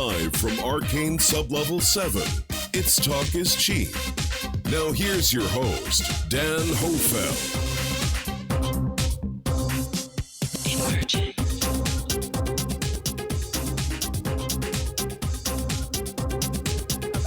Live from Arcane Sublevel 7, it's Talk is Cheap. Now here's your host, Dan Hohlfeld. Emerging.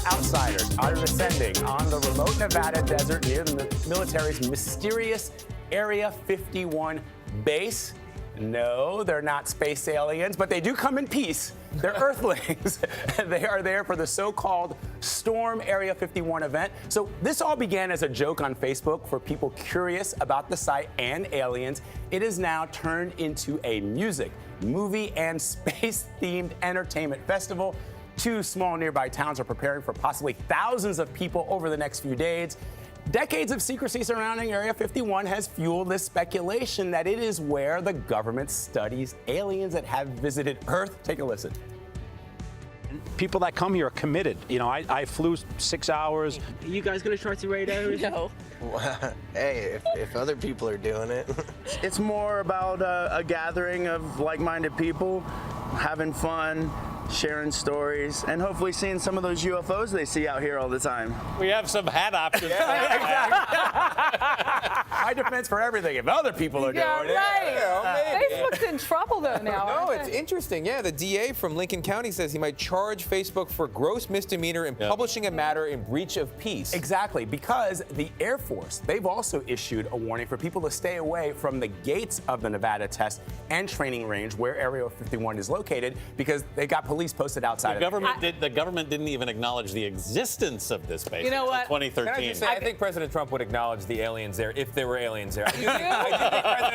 Outsiders are descending on the remote Nevada desert near the military's mysterious Area 51 base. No, they're not space aliens, but they do come in peace. They're Earthlings. They are there for the so-called Storm Area 51 event. So this all began as a joke on Facebook for people curious about the site and aliens. It is now turned into a music, movie, and space-themed entertainment festival. Two small nearby towns are preparing for possibly thousands of people over the next few days. Decades of secrecy surrounding Area 51 has fueled this speculation that it is where the government studies aliens that have visited Earth. Take a listen. People that come here are committed. You know, I flew 6 hours. Are you guys gonna try to raid areas? No. Hey, if other people are doing it. It's more about a gathering of like-minded people, having fun, sharing stories, and hopefully seeing some of those UFOs they see out here all the time. We have some hat options. My defense for everything. If other people are doing it. Right. Facebook's in trouble though now. No, it's interesting. Yeah, the DA from Lincoln County says he might charge Facebook for gross misdemeanor in publishing a matter in breach of peace. Exactly, because the Air Force, they've also issued a warning for people to stay away from the gates of the Nevada test and training range where Area 51 is located because they got police posted outside. The government didn't even acknowledge the existence of this base. You know what? Until 2013. Can I just say, I think President Trump would acknowledge the aliens there if there were aliens there. I do think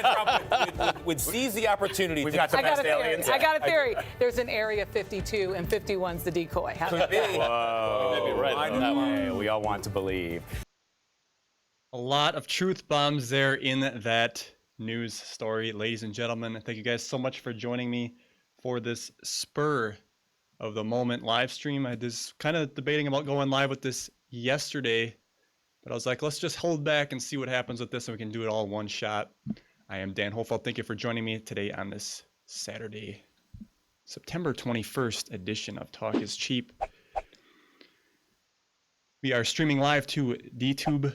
President Trump would seize the opportunity. We've got the best aliens. I got a theory. There's an Area 52 and 51's the decoy. How about that? Whoa. You may be right on that one. Hey, we all want to believe. A lot of truth bombs there in that news story, ladies and gentlemen. Thank you guys so much for joining me for this spur of the moment live stream. I was kind of debating about going live with this yesterday, but I was like, let's just hold back and see what happens with this and we can do it all in one shot. I am Dan Hohlfeld. Thank you for joining me today on this Saturday, September 21st edition of Talk is Cheap. We are streaming live to DTube.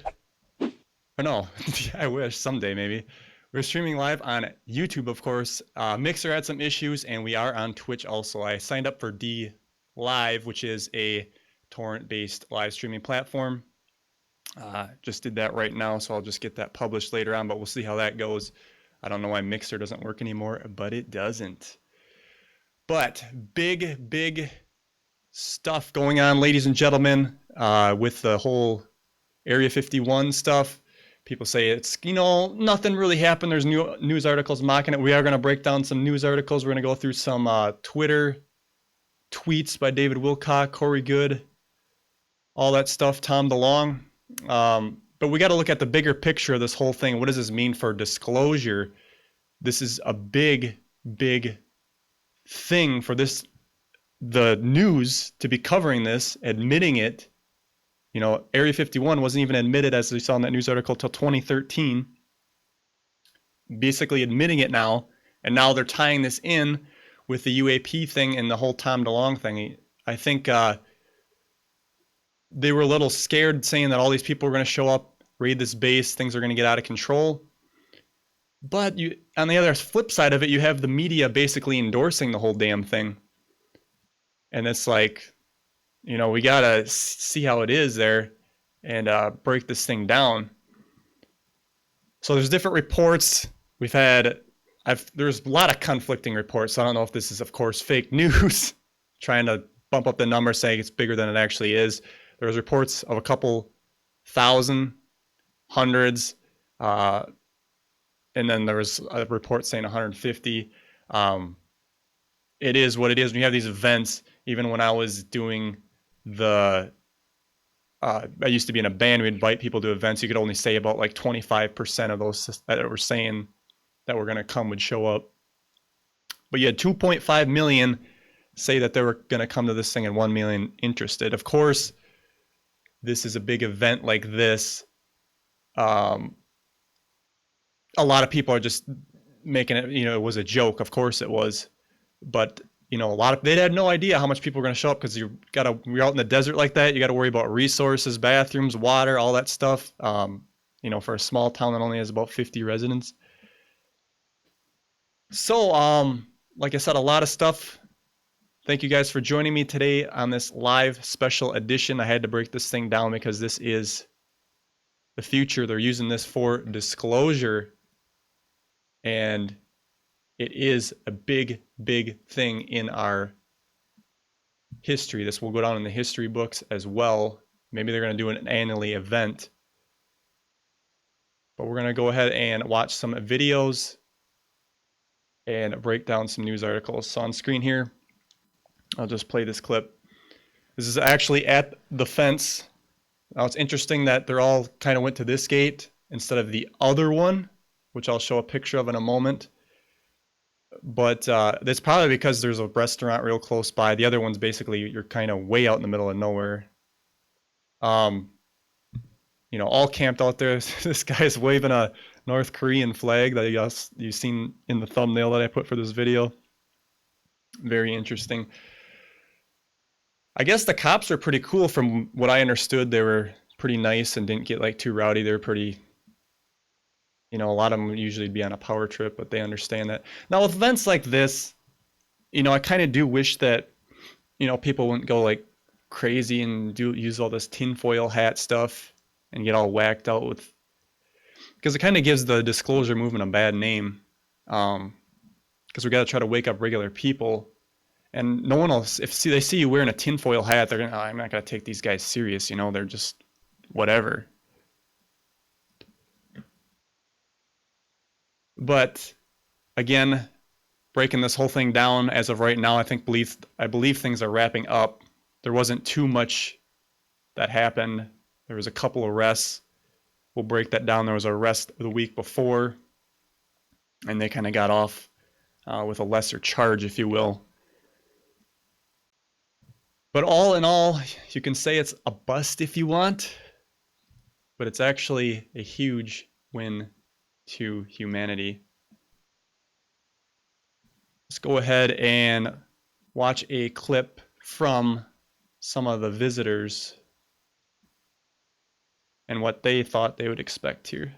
Or no, I wish someday maybe. We're streaming live on YouTube, of course. Mixer had some issues, and we are on Twitch also. I signed up for D Live, which is a torrent-based live streaming platform. Just did that right now, so I'll just get that published later on, but we'll see how that goes. I don't know why Mixer doesn't work anymore, but it doesn't. But big stuff going on, ladies and gentlemen, with the whole Area 51 stuff. People say it's, nothing really happened. There's new news articles mocking it. We are going to break down some news articles. We're going to go through some Twitter tweets by David Wilcock, Corey Good, all that stuff, Tom DeLong. But we got to look at the bigger picture of this whole thing. What does this mean for disclosure? This is a big thing for the news to be covering this, admitting it. Area 51 wasn't even admitted, as we saw in that news article, till 2013. Basically admitting it now, and now they're tying this in with the UAP thing and the whole Tom DeLong thing. I think they were a little scared, saying that all these people were going to show up, raid this base, things are going to get out of control. But on the other flip side of it, you have the media basically endorsing the whole damn thing. And it's like, we got to see how it is there and break this thing down. So there's different reports. There's a lot of conflicting reports. So I don't know if this is, of course, fake news, trying to bump up the number, saying it's bigger than it actually is. There's reports of a couple thousand, hundreds, and then there was a report saying 150. It is what it is. When you have these events, even when I was doing I used to be in a band, we'd invite people to events. You could only say about like 25% of those that were saying that were going to come would show up. But you had 2.5 million say that they were going to come to this thing and 1 million interested. Of course, this is a big event like this. A lot of people are just making it, it was a joke. Of course it was. But, you know, they had no idea how much people were going to show up because you're out in the desert like that. You got to worry about resources, bathrooms, water, all that stuff. You know, for a small town that only has about 50 residents. So, like I said, a lot of stuff. Thank you guys for joining me today on this live special edition. I had to break this thing down because this is the future. They're using this for disclosure. And it is a big, big thing in our history. This will go down in the history books as well. Maybe they're going to do an annually event. But we're going to go ahead and watch some videos and break down some news articles. So on screen here, I'll just play this clip. This is actually at the fence. Now it's interesting that they're all kind of went to this gate instead of the other one, which I'll show a picture of in a moment. But that's probably because there's a restaurant real close by. The other one's basically, you're kind of way out in the middle of nowhere. You know, all camped out there. This guy's waving a North Korean flag that you've seen in the thumbnail that I put for this video. Very interesting. I guess the cops are pretty cool. From what I understood, they were pretty nice and didn't get like too rowdy. They were pretty, you know, a lot of them would usually be on a power trip, but they understand that. Now with events like this, you know, I kind of do wish that, you know, people wouldn't go like crazy and use all this tinfoil hat stuff and get all whacked out with, because it kind of gives the disclosure movement a bad name. Because we got to try to wake up regular people. And no one else, if they see you wearing a tinfoil hat, they're going to, I'm not going to take these guys serious, you know, they're just whatever. But again, breaking this whole thing down as of right now, I believe things are wrapping up. There wasn't too much that happened. There was a couple arrests. We'll break that down. There was an arrest the week before, and they kind of got off with a lesser charge, if you will. But all in all, you can say it's a bust if you want, but it's actually a huge win to humanity. Let's go ahead and watch a clip from some of the visitors and what they thought they would expect here.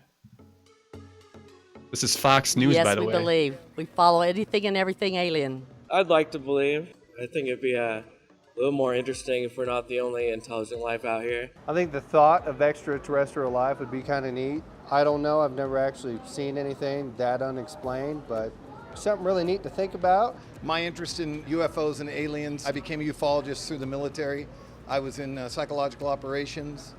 This is Fox News, by the way. Yes, we believe. We follow anything and everything alien. I'd like to believe. I think it'd be a little more interesting if we're not the only intelligent life out here. I think the thought of extraterrestrial life would be kind of neat. I don't know. I've never actually seen anything that unexplained, but something really neat to think about. My interest in UFOs and aliens, I became a ufologist through the military. I was in psychological operations,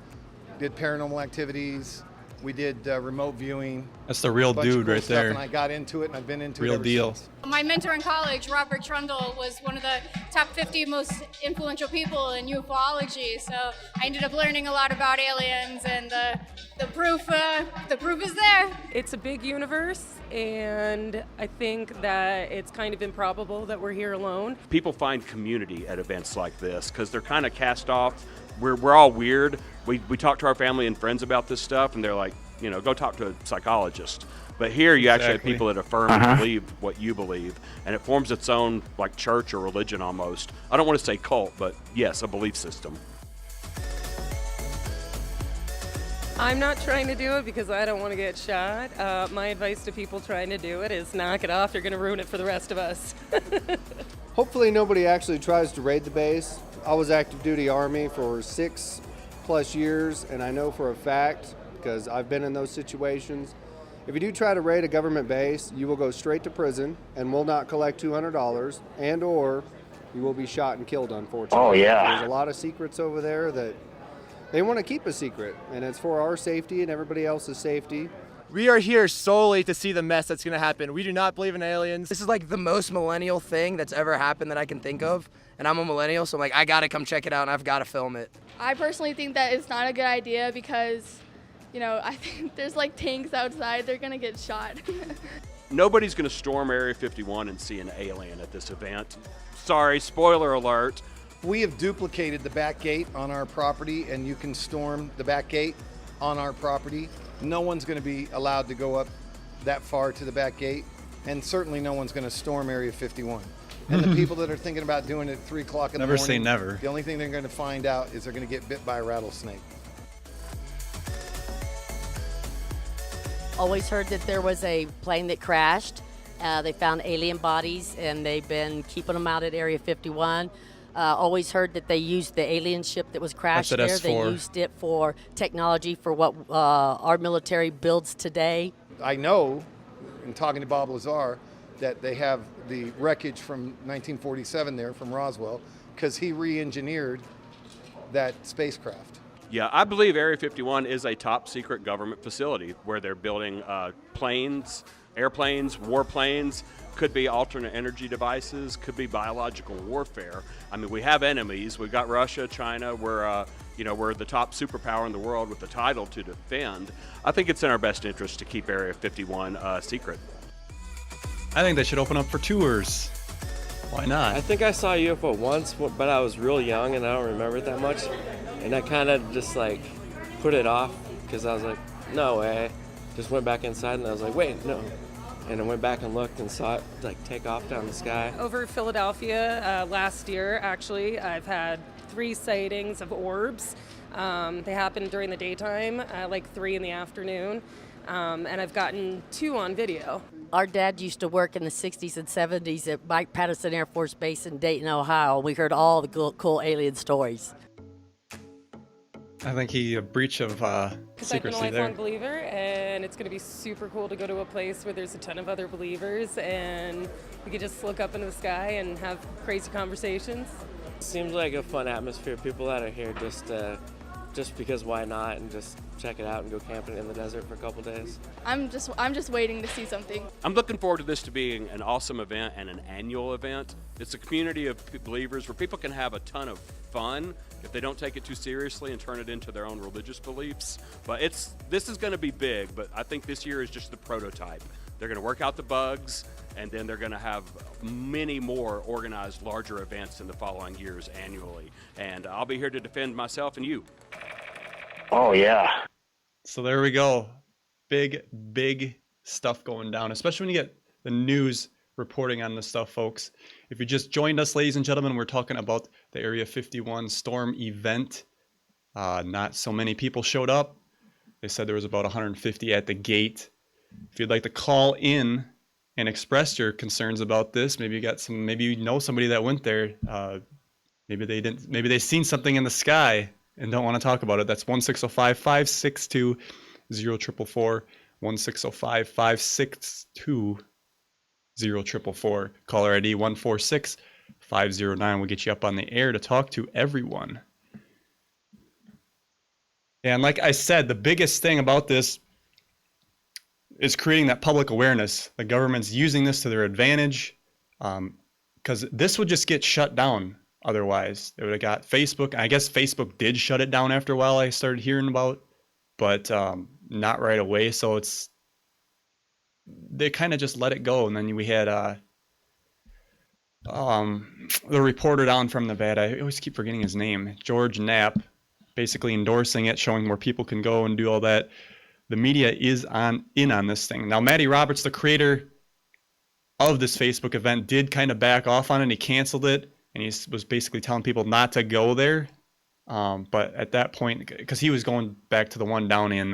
did paranormal activities. We did remote viewing. That's the real dude right there. And I got into it, and I've been into it ever ever deal. since. My mentor in college, Robert Trundle, was one of the top 50 most influential people in ufology. So I ended up learning a lot about aliens, and the proof is there. It's a big universe, and I think that it's kind of improbable that we're here alone. People find community at events like this because they're kind of cast off. We're all weird. We talk to our family and friends about this stuff, and they're like, you know, go talk to a psychologist. But here you actually have people that affirm and believe what you believe, and it forms its own like church or religion almost. I don't want to say cult, but yes, a belief system. I'm not trying to do it because I don't want to get shot. My advice to people trying to do it is knock it off. You're going to ruin it for the rest of us. Hopefully nobody actually tries to raid the base. I was active duty Army for 6+ years, and I know for a fact, because I've been in those situations, if you do try to raid a government base, you will go straight to prison and will not collect $200, and or you will be shot and killed, unfortunately. Oh, yeah. There's a lot of secrets over there that they want to keep a secret, and it's for our safety and everybody else's safety. We are here solely to see the mess that's going to happen. We do not believe in aliens. This is like the most millennial thing that's ever happened that I can think of. And I'm a millennial, so I'm like, I got to come check it out and I've got to film it. I personally think that it's not a good idea because, you know, I think there's like tanks outside. They're going to get shot. Nobody's going to storm Area 51 and see an alien at this event. Sorry, spoiler alert. We have duplicated the back gate on our property, and you can storm the back gate on our property. No one's going to be allowed to go up that far to the back gate, and certainly no one's going to storm Area 51. And the people that are thinking about doing it at 3 o'clock in the morning. Never say never. The only thing they're going to find out is they're going to get bit by a rattlesnake. Always heard that there was a plane that crashed. They found alien bodies, and they've been keeping them out at Area 51. Always heard that they used the alien ship that was crashed there. S4. They used it for technology for what our military builds today. I know, in talking to Bob Lazar, that they have the wreckage from 1947 there from Roswell, because he re-engineered that spacecraft. Yeah, I believe Area 51 is a top secret government facility where they're building planes, airplanes, warplanes, could be alternate energy devices, could be biological warfare. I mean, we have enemies. We've got Russia, China. We're the top superpower in the world with the title to defend. I think it's in our best interest to keep Area 51 secret. I think they should open up for tours. Why not? I think I saw a UFO once, but I was real young and I don't remember it that much. And I kind of just like put it off because I was like, no way. Just went back inside and I was like, wait, no. And I went back and looked and saw it like take off down the sky. Over Philadelphia last year, actually, I've had 3 sightings of orbs. They happened during the daytime, like 3 in the afternoon, and I've gotten 2 on video. Our dad used to work in the 60s and 70s at Mike Patterson Air Force Base in Dayton, Ohio. We heard all the cool alien stories. I think a breach of Because I've been a secrecy lifelong there. believer, and it's going to be super cool to go to a place where there's a ton of other believers, and we could just look up into the sky and have crazy conversations. Seems like a fun atmosphere. People that are here just because why not, and just check it out and go camping in the desert for a couple days. I'm just waiting to see something. I'm looking forward to this to being an awesome event and an annual event. It's a community of believers where people can have a ton of fun if they don't take it too seriously and turn it into their own religious beliefs. But this is going to be big, but I think this year is just the prototype. They're going to work out the bugs, and then they're going to have many more organized larger events in the following years annually. And I'll be here to defend myself and you. Oh, yeah. So there we go. Big stuff going down, especially when you get the news reporting on this stuff, folks. If you just joined us, ladies and gentlemen, we're talking about the Area 51 storm event. Not so many people showed up. They said there was about 150 at the gate. If you'd like to call in and express your concerns about this, maybe you know somebody that went there. Maybe they seen something in the sky and don't want to talk about it. That's 1-605-562-0444, 1-605-562-0444. Caller ID 146509 will get you up on the air to talk to everyone. And like I said, the biggest thing about this is creating that public awareness. The government's using this to their advantage, because this would just get shut down otherwise. They would have got Facebook. I guess Facebook did shut it down after a while, I started hearing about, but not right away. So they kind of just let it go. And then we had the reporter down from Nevada, I always keep forgetting his name, George Knapp, basically endorsing it, showing where people can go and do all that. The media is in on this thing. Now, Matty Roberts, the creator of this Facebook event, did kind of back off on it. He canceled it, and he was basically telling people not to go there. But at that point, because he was going back to the one down in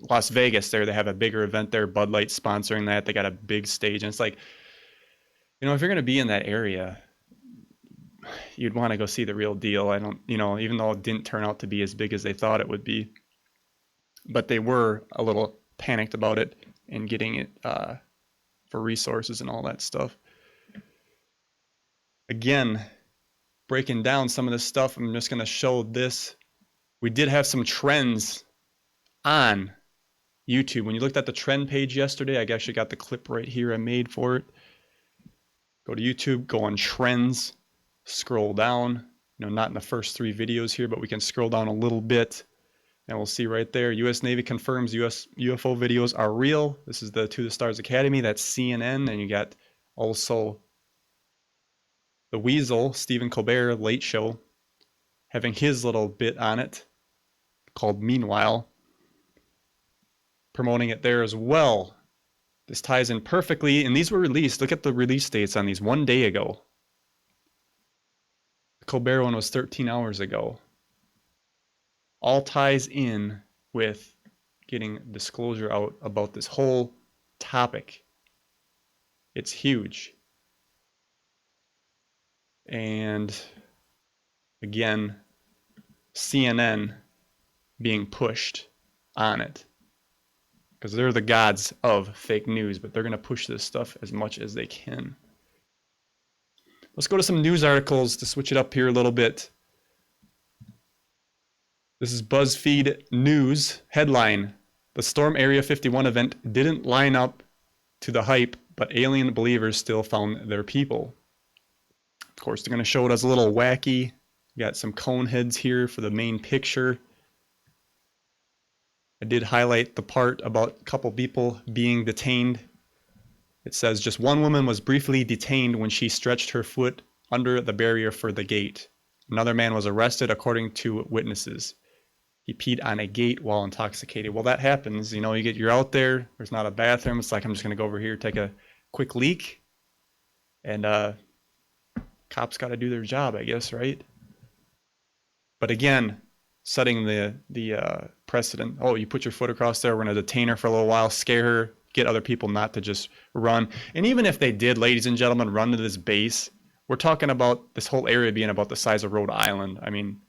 Las Vegas there, they have a bigger event there, Bud Light sponsoring that. They got a big stage, and it's like, if you're going to be in that area, you'd want to go see the real deal. I don't, even though it didn't turn out to be as big as they thought it would be, but they were a little panicked about it and getting it for resources and all that stuff. Again, breaking down some of this stuff, I'm just going to show this. We did have some trends on YouTube. When you looked at the trend page yesterday, I guess you got the clip right here I made for it. Go to YouTube, go on trends. Scroll down, not in the first 3 videos here, but we can scroll down a little bit and we'll see right there. U.S. Navy confirms U.S. UFO videos are real. This is the To the Stars Academy. That's CNN. And you got also the Weasel, Stephen Colbert, Late Show, having his little bit on it called Meanwhile, promoting it there as well. This ties in perfectly, and these were released. Look at the release dates on these 1 day ago. The Colbert one was 13 hours ago. All ties in with getting disclosure out about this whole topic. It's huge. And again, CNN being pushed on it. Because they're the gods of fake news, but they're going to push this stuff as much as they can. Let's go to some news articles to switch it up here a little bit. This is BuzzFeed News headline. The Storm Area 51 event didn't line up to the hype, but alien believers still found their people. Of course, they're going to show it as a little wacky. You got some cone heads here for the main picture. I did highlight the part about a couple people being detained. It says just one woman was briefly detained when she stretched her foot under the barrier for the gate. Another man was arrested according to witnesses. He peed on a gate while intoxicated. Well, that happens. You know, you're out there, there's not a bathroom. It's like, I'm just going to go over here, take a quick leak. And cops got to do their job, I guess, right? But again, setting the precedent. Oh, you put your foot across there, we're going to detain her for a little while, scare her, get other people not to just run. And even if they did, ladies and gentlemen, run to this base, we're talking about this whole area being about the size of Rhode Island. I mean,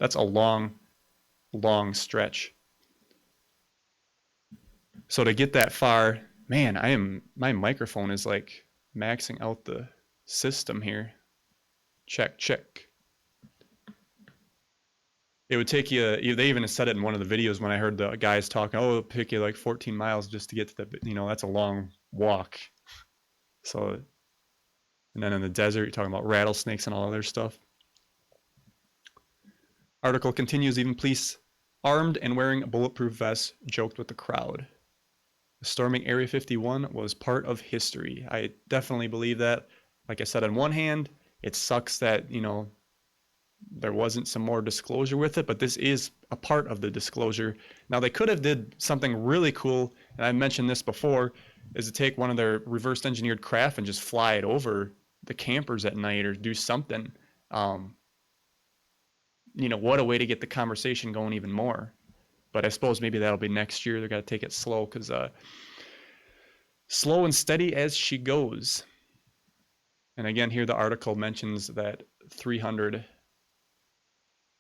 that's a long stretch. So to get that far, man, my microphone is like maxing out the system here. Check. It would take you, they even said it in one of the videos when I heard the guys talking, oh, it'll take you like 14 miles just to get to the, that's a long walk. So, and then in the desert, you're talking about rattlesnakes and all other stuff. Article continues, even police armed and wearing bulletproof vests joked with the crowd. Storming Area 51 was part of history. I definitely believe that. Like I said, on one hand, it sucks that, there wasn't some more disclosure with it, but this is a part of the disclosure. Now, they could have did something really cool, and I mentioned this before, is to take one of their reverse engineered craft and just fly it over the campers at night or do something. What a way to get the conversation going even more. But I suppose maybe that'll be next year. They're got to take it slow because slow and steady as she goes. And again, here the article mentions that 300,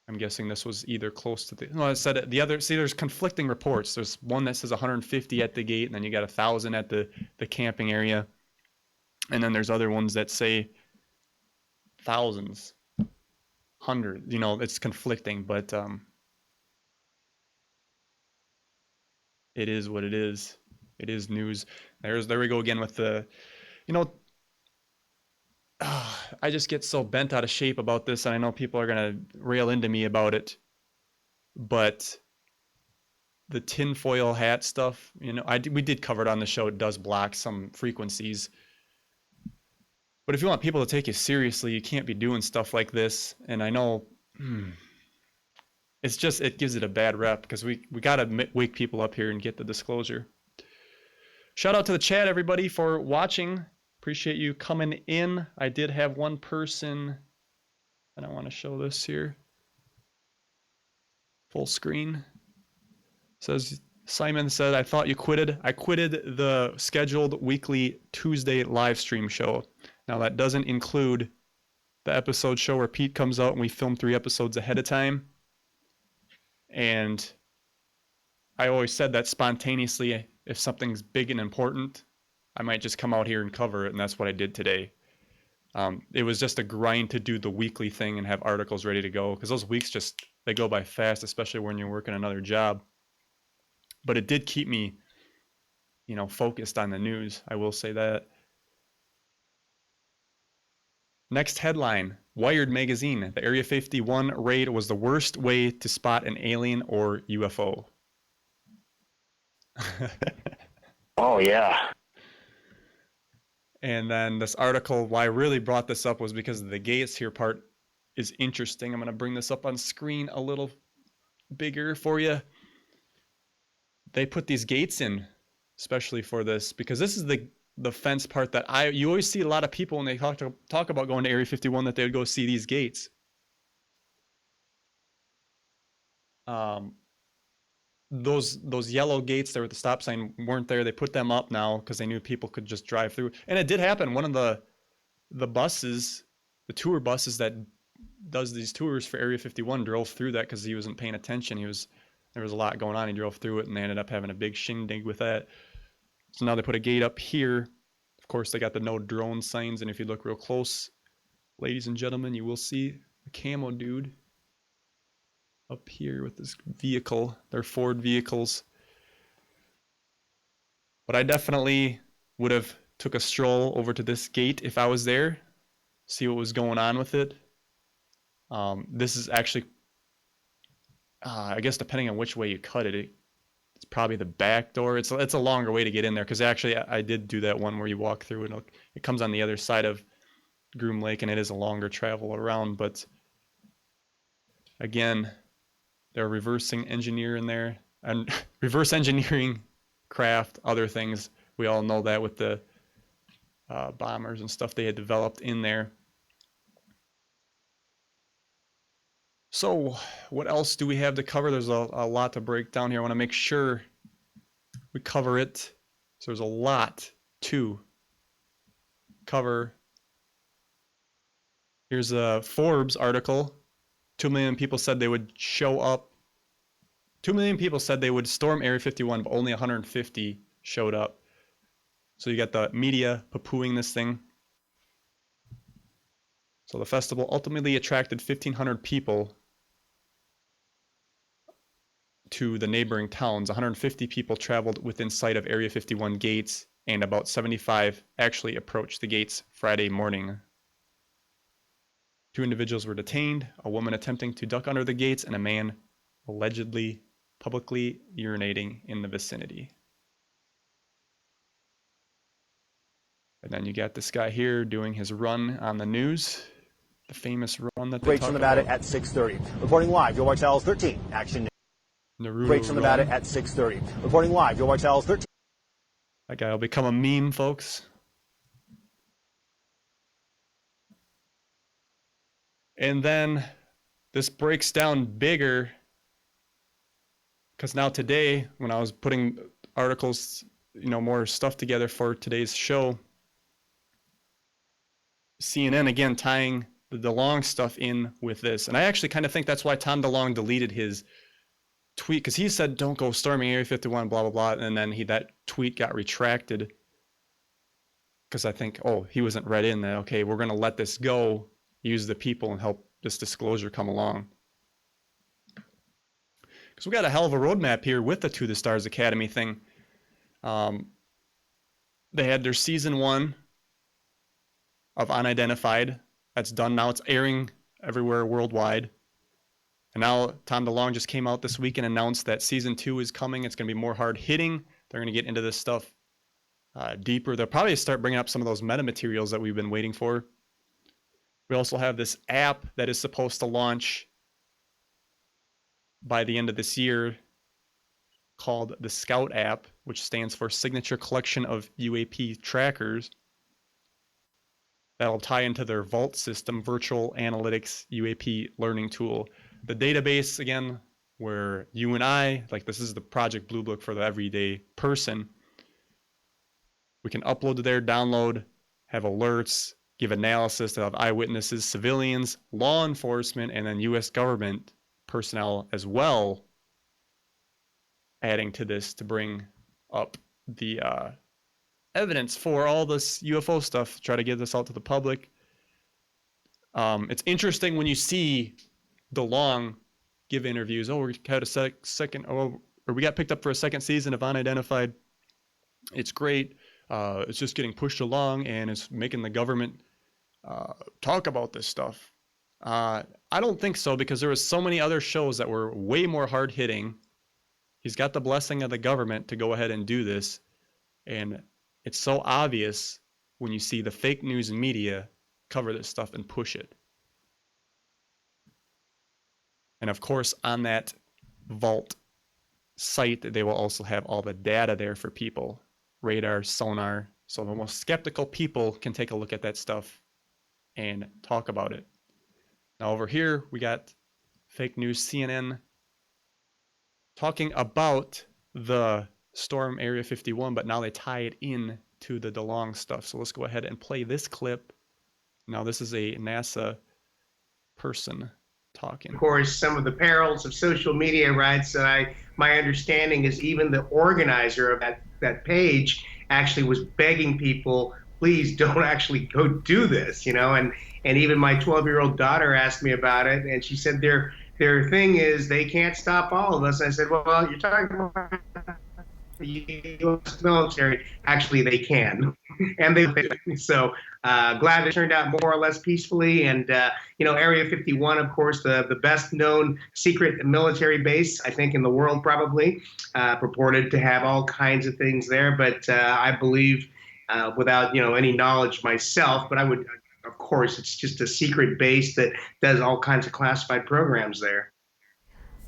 I'm guessing this was either close to it said the other, there's conflicting reports. There's one that says 150 at the gate, and then you got 1,000 at the camping area. And then there's other ones that say thousands, hundreds, it's conflicting, but it is what it is. It is news. There we go again with the, I just get so bent out of shape about this, and I know people are going to rail into me about it, but the tinfoil hat stuff, we did cover it on the show. It does block some frequencies. But if you want people to take you seriously, you can't be doing stuff like this. And I know it gives it a bad rep because we got to wake people up here and get the disclosure. Shout out to the chat, everybody, for watching. Appreciate you coming in. I did have one person, and I want to show this here. Full screen. Simon said, I thought you quitted. I quitted the scheduled weekly Tuesday live stream show. Now that doesn't include the episode show where Pete comes out and we film 3 episodes ahead of time. And I always said that spontaneously, if something's big and important, I might just come out here and cover it, and that's what I did today. It was just a grind to do the weekly thing and have articles ready to go, because those weeks they go by fast, especially when you're working another job. But it did keep me, focused on the news. I will say that. Next headline, Wired magazine. The Area 51 raid was the worst way to spot an alien or UFO. Oh, yeah. And then this article, why I really brought this up was because the gates here part is interesting. I'm going to bring this up on screen a little bigger for you. They put these gates in especially for this, because this is the fence part that you always see a lot of people when they talk about going to Area 51 that they would go see these gates. Those yellow gates there with the stop sign weren't there. They put them up now because they knew people could just drive through. And it did happen. One of the buses, the tour buses that does these tours for Area 51 drove through that because he wasn't paying attention. There was a lot going on. He drove through it and they ended up having a big shindig with that. So now they put a gate up here. Of course, they got the no drone signs. And if you look real close, ladies and gentlemen, you will see a camo dude up here with this vehicle. They're Ford vehicles. But I definitely would have took a stroll over to this gate if I was there, see what was going on with it. This is actually, I guess depending on which way you cut it, it's probably the back door. It's a longer way to get in there because actually I did do that one where you walk through and it comes on the other side of Groom Lake and it is a longer travel around. But again, they're reversing engineer in there and reverse engineering craft, other things. We all know that with the bombers and stuff they had developed in there. So what else do we have to cover? There's a lot to break down here. I want to make sure we cover it. So there's a lot to cover. Here's a Forbes article. 2 million people said they would show up. 2 million people said they would storm Area 51, but only 150 showed up. So you got the media poo-pooing this thing. So the festival ultimately attracted 1,500 people to the neighboring towns. 150 people traveled within sight of Area 51 gates, and about 75 actually approached the gates Friday morning. 2 individuals were detained, a woman attempting to duck under the gates, and a man allegedly publicly urinating in the vicinity. And then you got this guy here doing his run on the news, the famous run that they Breaks talk from Nevada about. at 6:30. Reporting live, Your White Owls 13. Action. Naruto Breaks from Nevada at 6:30. Reporting live, Your White Owls 13. That guy will become a meme, folks. And then this breaks down bigger because now today, when I was putting articles, more stuff together for today's show, CNN again tying the DeLonge stuff in with this. And I actually kind of think that's why Tom DeLonge deleted his tweet, because he said, don't go storming Area 51, blah, blah, blah. And then that tweet got retracted because I think, he wasn't read in that, okay, we're going to let this go, use the people and help this disclosure come along. Because we got a hell of a roadmap here with the To the Stars Academy thing. They had their season 1 of Unidentified. That's done now. It's airing everywhere worldwide. And now Tom DeLonge just came out this week and announced that season 2 is coming. It's going to be more hard hitting. They're going to get into this stuff deeper. They'll probably start bringing up some of those meta materials that we've been waiting for. We also have this app that is supposed to launch by the end of this year called the Scout app, which stands for Signature Collection of UAP Trackers. That'll tie into their Vault system, Virtual Analytics UAP Learning Tool. The database, again, where you and I, this is the Project Blue Book for the everyday person. We can upload to there, download, have alerts, give analysis. They'll have eyewitnesses, civilians, law enforcement, and then U.S. government personnel as well, adding to this to bring up the evidence for all this UFO stuff, try to get this out to the public. It's interesting when you see DeLonge give interviews. We had a second, or we got picked up for a second season of Unidentified. It's great. It's just getting pushed along, and it's making the government talk about this stuff. I don't think so, because there was so many other shows that were way more hard hitting. He's got the blessing of the government to go ahead and do this, and it's so obvious when you see the fake news media cover this stuff and push it. And of course, on that Vault site, they will also have all the data there for people, radar, sonar. So the most skeptical people can take a look at that stuff and talk about it. Now over here, we got fake news CNN talking about the storm Area 51, but now they tie it in to the DeLong stuff. So let's go ahead and play this clip. Now this is a NASA person talking. Of course, some of the perils of social media, right? So my understanding is even the organizer of that page actually was begging people, please don't actually go do this, and even my 12-year-old daughter asked me about it, and she said their thing is they can't stop all of us. I said, well, you're talking about the U.S. military. Actually, they can, and they. So glad it turned out more or less peacefully. And Area 51, of course, the best known secret military base, I think, in the world, probably purported to have all kinds of things there. But I believe, without any knowledge myself, but I would. Of course, it's just a secret base that does all kinds of classified programs there.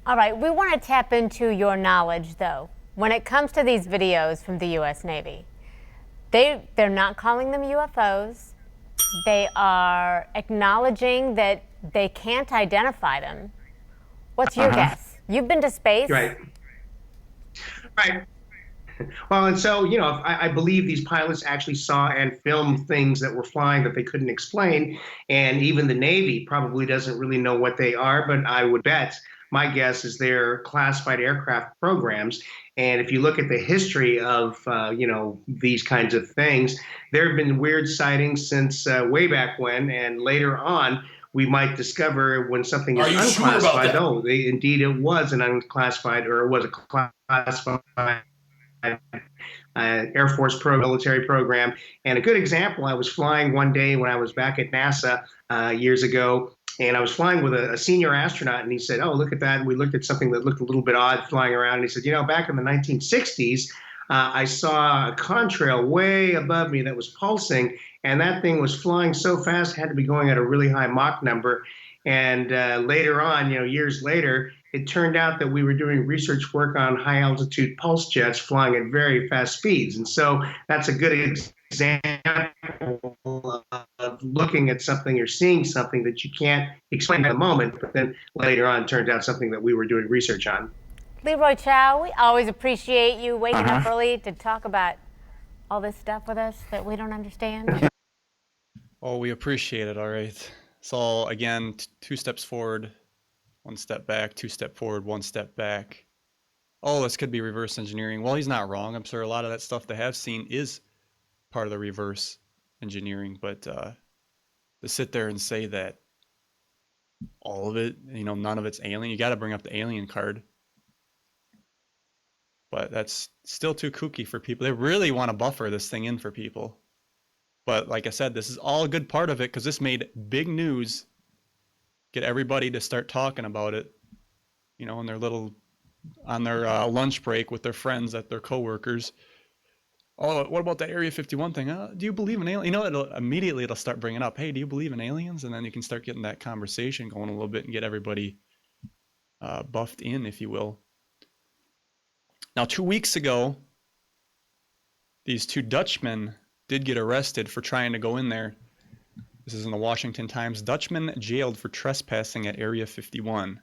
All right, we want to tap into your knowledge, though. When it comes to these videos from the U.S. Navy, they're not calling them UFOs. They are acknowledging that they can't identify them. What's your guess? You've been to space. Right. Well, and so, I believe these pilots actually saw and filmed things that were flying that they couldn't explain. And even the Navy probably doesn't really know what they are, but I would bet, my guess is they're classified aircraft programs. And if you look at the history of, these kinds of things, there have been weird sightings since way back when. And later on, we might discover when something is unclassified, indeed it was an unclassified, or it was a classified Air Force military program. And a good example, I was flying one day when I was back at NASA years ago, and I was flying with a senior astronaut, and he said, oh, look at that. And we looked at something that looked a little bit odd flying around. And he said, back in the 1960s, I saw a contrail way above me that was pulsing, and that thing was flying so fast, it had to be going at a really high Mach number. And later on, years later, it turned out that we were doing research work on high altitude pulse jets flying at very fast speeds. And so that's a good example of looking at something or seeing something that you can't explain at the moment, but then later on it turned out something that we were doing research on. Leroy Chow, we always appreciate you waking up early to talk about all this stuff with us that we don't understand. Oh, we appreciate it, all right. So again, 2 steps forward, 1 step back, 2 steps forward, 1 step back. Oh, this could be reverse engineering. Well, he's not wrong. I'm sure a lot of that stuff they have seen is part of the reverse engineering, but to sit there and say that all of it, none of it's alien, you got to bring up the alien card. But that's still too kooky for people. They really want to buffer this thing in for people. But like I said, this is all a good part of it because this made big news. Get everybody to start talking about it, in on their lunch break with their friends, at their coworkers. Oh, what about that Area 51 thing? Do you believe in aliens? It'll start bringing up, hey, do you believe in aliens? And then you can start getting that conversation going a little bit and get everybody buffed in, if you will. Now, 2 weeks ago, these 2 Dutchmen did get arrested for trying to go in there. This is in the Washington Times. Dutchman jailed for trespassing at Area 51.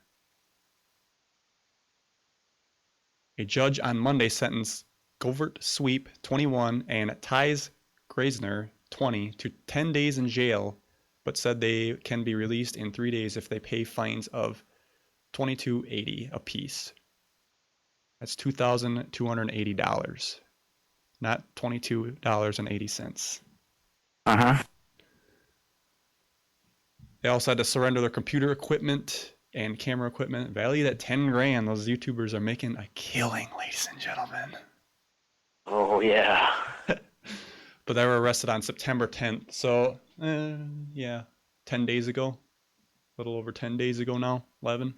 A judge on Monday sentenced Govert Sweep, 21, and Thijs Greisner, 20, to 10 days in jail, but said they can be released in 3 days if they pay fines of $22.80 apiece. That's $2,280, not $22.80. They also had to surrender their computer equipment and camera equipment, valued at $10,000. Those YouTubers are making a killing, ladies and gentlemen. Oh, yeah. But they were arrested on September 10th. So, 10 days ago. A little over 10 days ago now, 11.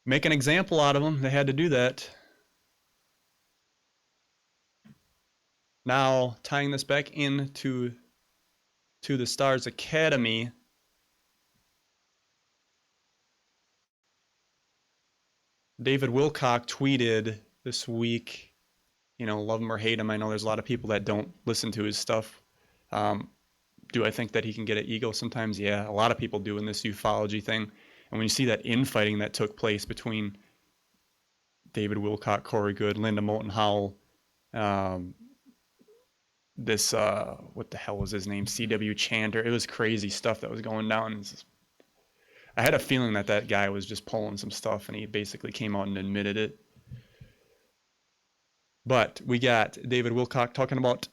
Make an example out of them. They had to do that. Now, tying this back into the Stars Academy. David Wilcock tweeted this week, you know, love him or hate him. I know there's a lot of people that don't listen to his stuff. Do I think that he can get an ego sometimes? Yeah, a lot of people do in this ufology thing. And when you see that infighting that took place between David Wilcock, Corey Good, Linda Moulton Howell, this, what the hell was his name? C.W. Chanter. It was crazy stuff that was going down. I had a feeling that that guy was just pulling some stuff, and he basically came out and admitted it. But we got David Wilcock talking about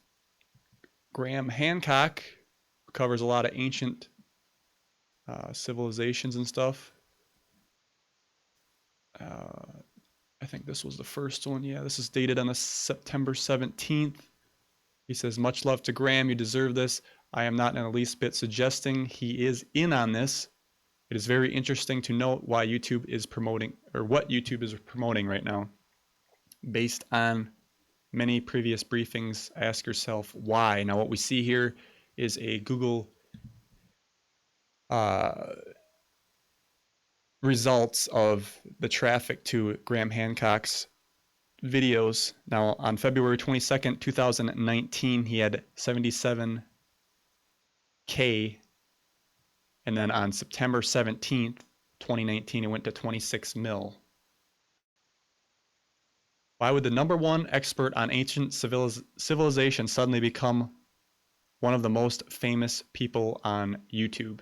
Graham Hancock, who covers a lot of ancient civilizations and stuff. I think this was the first one. Yeah, this is dated on the September 17th. He says, much love to Graham. You deserve this. I am not in the least bit suggesting he is in on this. It is very interesting to note why YouTube is promoting, or what YouTube is promoting right now. Based on many previous briefings, ask yourself why. Now, what we see here is a Google results of the traffic to Graham Hancock's videos. Now, on February 22nd, 2019, he had 77K. And then on September 17th, 2019, it went to 26 mil. Why would the #1 expert on ancient civilization suddenly become one of the most famous people on YouTube?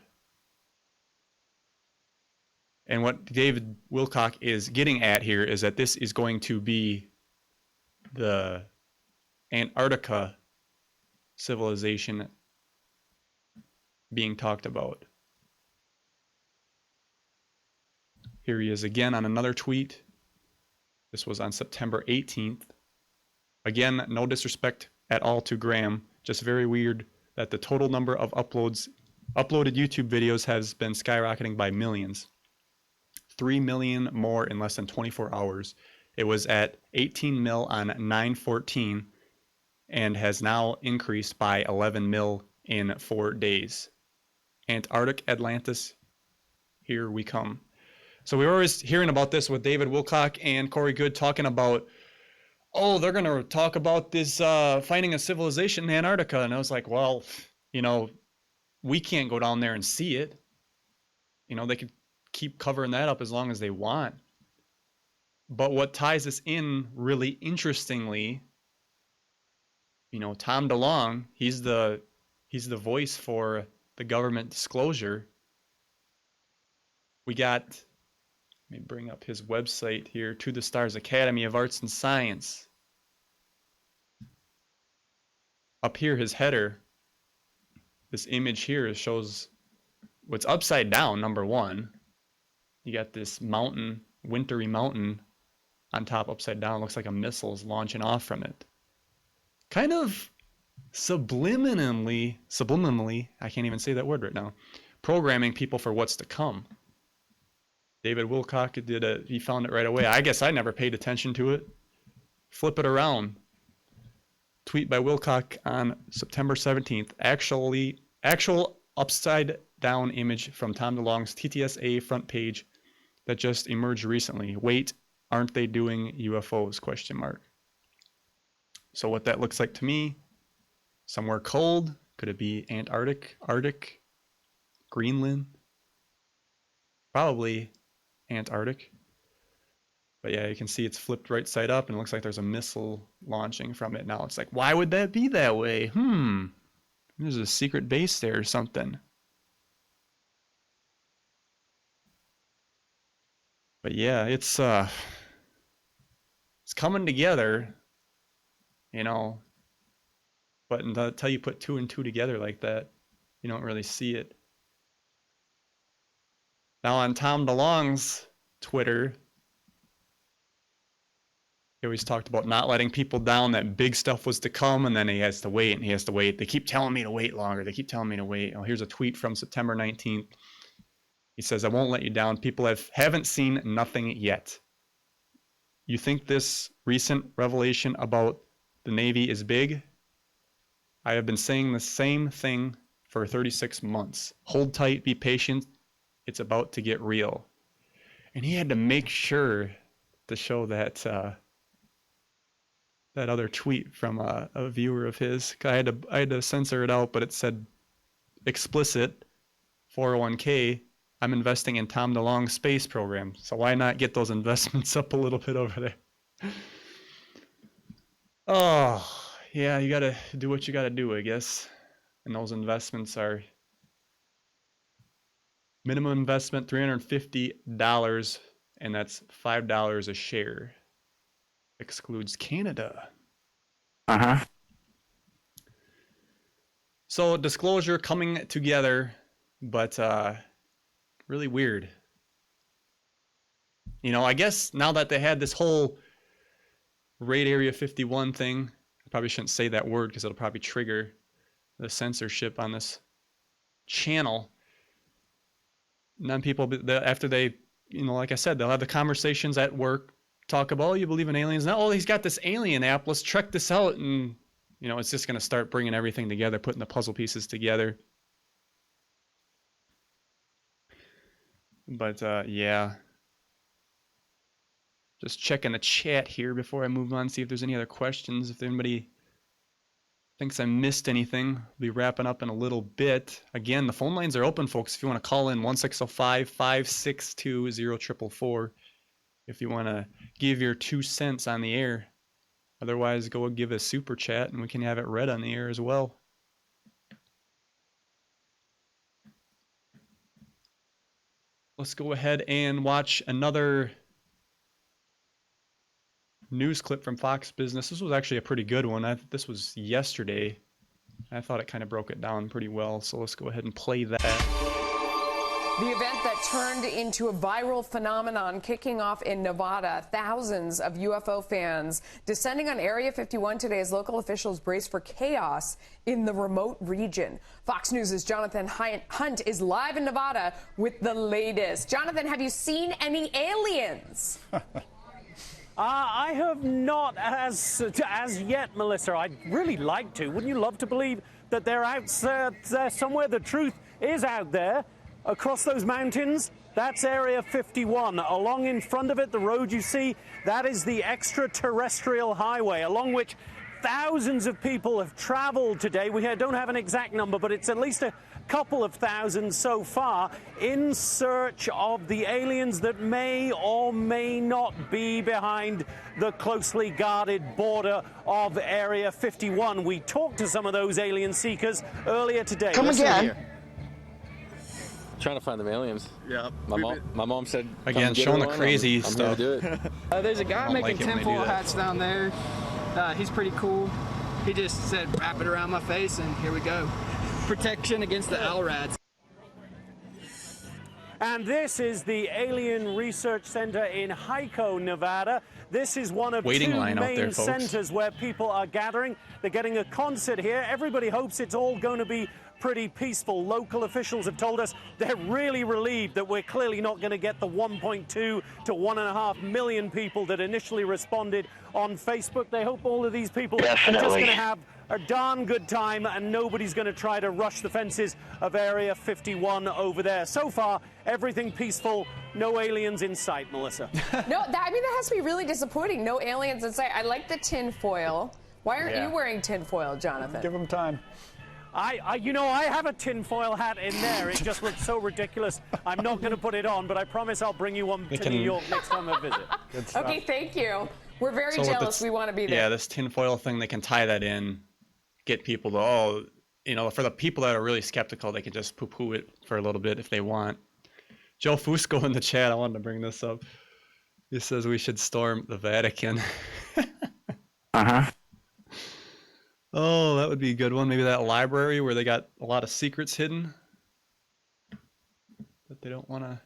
And what David Wilcock is getting at here is that this is going to be the Antarctica civilization being talked about. Here he is again on another tweet. This was on September 18th. Again, no disrespect at all to Graham, just very weird that the total number of uploaded YouTube videos has been skyrocketing by millions. 3 million more in less than 24 hours. It was at 18 mil on 9/14 and has now increased by 11 mil in 4 days. Antarctic Atlantis, here we come. So we were always hearing about this with David Wilcock and Corey Good talking about, oh, they're going to talk about this finding a civilization in Antarctica. And I was like, well, you know, we can't go down there and see it. You know, they could keep covering that up as long as they want. But what ties this in really interestingly, you know, Tom DeLonge, he's the voice for the government disclosure. We got, let me bring up his website here, To the Stars Academy of Arts and Science. Up here, his header, this image here shows what's upside down, #1. You got this mountain, wintry mountain on top upside down. Looks like a missile is launching off from it. Kind of subliminally, I can't even say that word right now, programming people for what's to come. David Wilcock he found it right away. I guess I never paid attention to it. Flip it around. Tweet by Wilcock on September 17th. Actual upside down image from Tom DeLonge's TTSA front page that just emerged recently. Wait, aren't they doing UFOs? ? So what that looks like to me, somewhere cold. Could it be Antarctic, Arctic, Greenland? Probably Antarctic. But yeah, you can see it's flipped right side up and it looks like there's a missile launching from it. Now it's like, why would that be that way? There's a secret base there or something. But yeah, it's coming together, you know. But until you put 2 and 2 together like that, you don't really see it. Now on Tom DeLonge's Twitter, he always talked about not letting people down, that big stuff was to come, and then he has to wait, and he has to wait. They keep telling me to wait longer. They keep telling me to wait. Oh, here's a tweet from September 19th. He says, I won't let you down. People haven't seen nothing yet. You think this recent revelation about the Navy is big? I have been saying the same thing for 36 months. Hold tight, be patient. It's about to get real. And he had to make sure to show that that other tweet from a viewer of his. I had to censor it out, but it said explicit 401k. I'm investing in Tom DeLonge's space program. So why not get those investments up a little bit over there? Oh, yeah, you got to do what you got to do, I guess. And those investments are minimum investment $350, and that's $5 a share. Excludes Canada. So disclosure coming together, but really weird. You know, I guess now that they had this whole Raid Area 51 thing, I probably shouldn't say that word because it'll probably trigger the censorship on this channel. And then people, after they, you know, like I said, they'll have the conversations at work, talk about, oh, you believe in aliens? Now, oh, he's got this alien app. Let's check this out. And, you know, it's just going to start bringing everything together, putting the puzzle pieces together. But, yeah. Just checking the chat here before I move on, see if there's any other questions. If anybody thinks I missed anything, we'll be wrapping up in a little bit. Again, the phone lines are open, folks. If you want to call in, 1-605-562-0444. If you want to give your 2 cents on the air. Otherwise, go and give a super chat, and we can have it read on the air as well. Let's go ahead and watch another news clip from Fox Business. This was actually a pretty good one. This was yesterday. I thought it kind of broke it down pretty well. So let's go ahead and play that. The event that turned into a viral phenomenon kicking off in Nevada. Thousands of UFO fans descending on Area 51 today as local officials brace for chaos in the remote region. Fox News' Jonathan Hunt is live in Nevada with the latest. Jonathan, have you seen any aliens? I have not as yet, Melissa. I'd really like to. Wouldn't you love to believe that they're out there somewhere? The truth is out there. Across those mountains, that's Area 51. Along in front of it, the road you see, that is the extraterrestrial highway, along which thousands of people have traveled today. We don't have an exact number, but it's at least a couple of thousand so far in search of the aliens that may or may not be behind the closely guarded border of Area 51. We talked to some of those alien seekers earlier today. Come again. Trying to find them aliens. Yeah. My mom said. Again, showing the crazy stuff. I'm here to do it. There's a guy making tinfoil hats down there. He's pretty cool. He just said, wrap it around my face, and here we go. Protection against the owl rats. And this is the Alien Research Center in Hyco, Nevada. This is one of Waiting two line out main there, folks. centers where people are gathering. They're getting a concert here. Everybody hopes it's all going to be pretty peaceful. Local officials have told us they're really relieved that we're clearly not going to get the 1.2 to 1.5 million people that initially responded on Facebook. They hope all of these people are just going to have a darn good time and nobody's going to try to rush the fences of Area 51 over there. So far, everything peaceful, no aliens in sight, Melissa. No, that has to be really disappointing. No aliens in sight. I like the tinfoil. Why aren't you wearing tinfoil, Jonathan? Give them time. I have a tinfoil hat in there. It just looks so ridiculous. I'm not going to put it on, but I promise I'll bring you one to New York next time I visit. Okay, thank you. We're very jealous. We want to be there. Yeah, this tinfoil thing, they can tie that in, get people to, for the people that are really skeptical, they can just poo-poo it for a little bit if they want. Joe Fusco in the chat, I wanted to bring this up. He says we should storm the Vatican. Oh, that would be a good one. Maybe that library where they got a lot of secrets hidden that they don't want to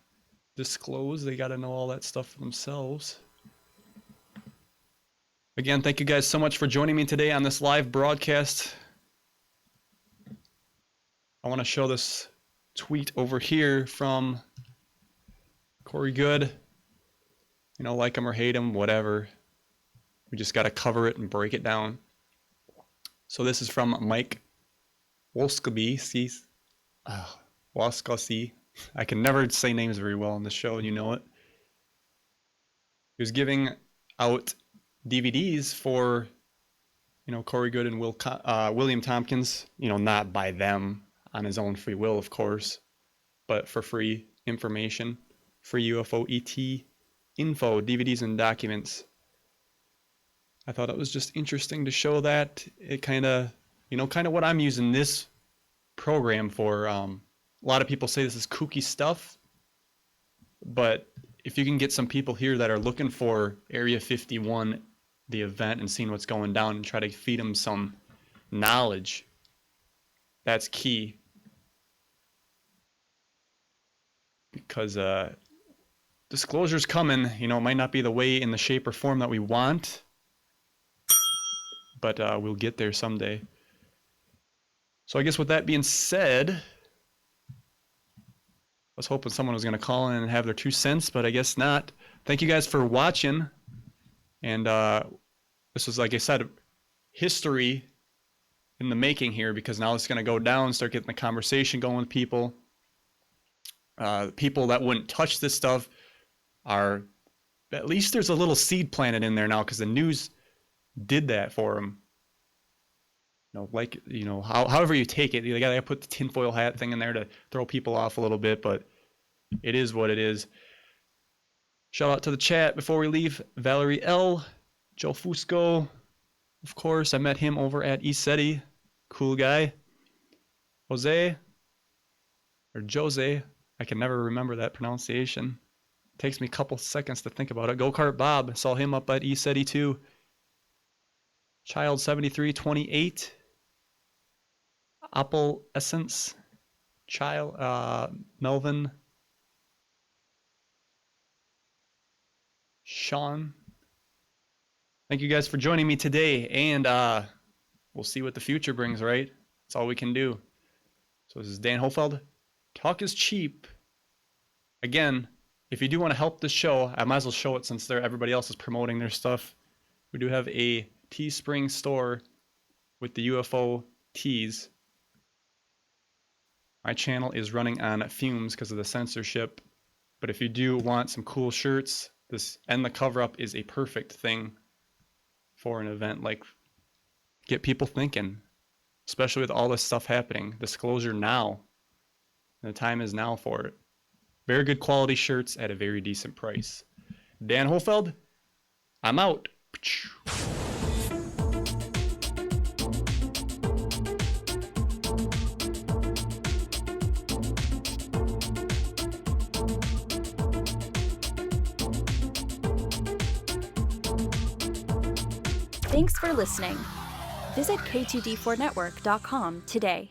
disclose. They got to know all that stuff for themselves. Again, thank you guys so much for joining me today on this live broadcast. I want to show this tweet over here from Corey Good. Like him or hate him, whatever. We just got to cover it and break it down. So this is from Mike Wolskeby. Wolskosy. I can never say names very well on the show, you know it. He was giving out DVDs for, Corey Good and William Tompkins, not by them on his own free will, of course, but for free information, free UFO ET info, DVDs and documents. I thought it was just interesting to show that. It kind of what I'm using this program for. A lot of people say this is kooky stuff, but if you can get some people here that are looking for Area 51, the event, and seeing what's going down, and try to feed them some knowledge, that's key. Because disclosure's coming. It might not be the way, in the shape or form that we want, but we'll get there someday. So I guess with that being said, I was hoping someone was going to call in and have their 2 cents, but I guess not. Thank you guys for watching. And this was, like I said, history in the making here, because now it's going to go down, start getting the conversation going with people. People that wouldn't touch this stuff are, at least there's a little seed planted in there now, because the news did that for them. However you take it, you gotta put the tinfoil hat thing in there to throw people off a little bit, but it is what it is. Shout out to the chat before we leave. Valerie L, Joe Fusco, of course, I met him over at ESETI, cool guy. Jose, I can never remember that pronunciation. Takes me a couple seconds to think about it. Go Kart Bob, saw him up at ESETI too. Child 7328. Apple Essence. Child Melvin. Sean. Thank you guys for joining me today, and we'll see what the future brings, right? That's all we can do. So this is Dan Hohlfeld. Talk is cheap. Again, if you do want to help the show, I might as well show it since everybody else is promoting their stuff. We do have a Teespring store with the UFO tees. My channel is running on fumes because of the censorship, but if you do want some cool shirts, this and the cover up is a perfect thing for an event. Like, get people thinking, especially with all this stuff happening. Disclosure now. The time is now for it. Very good quality shirts at a very decent price. Dan Hohlfeld, I'm out. Thanks for listening. Visit K2D4Network.com today.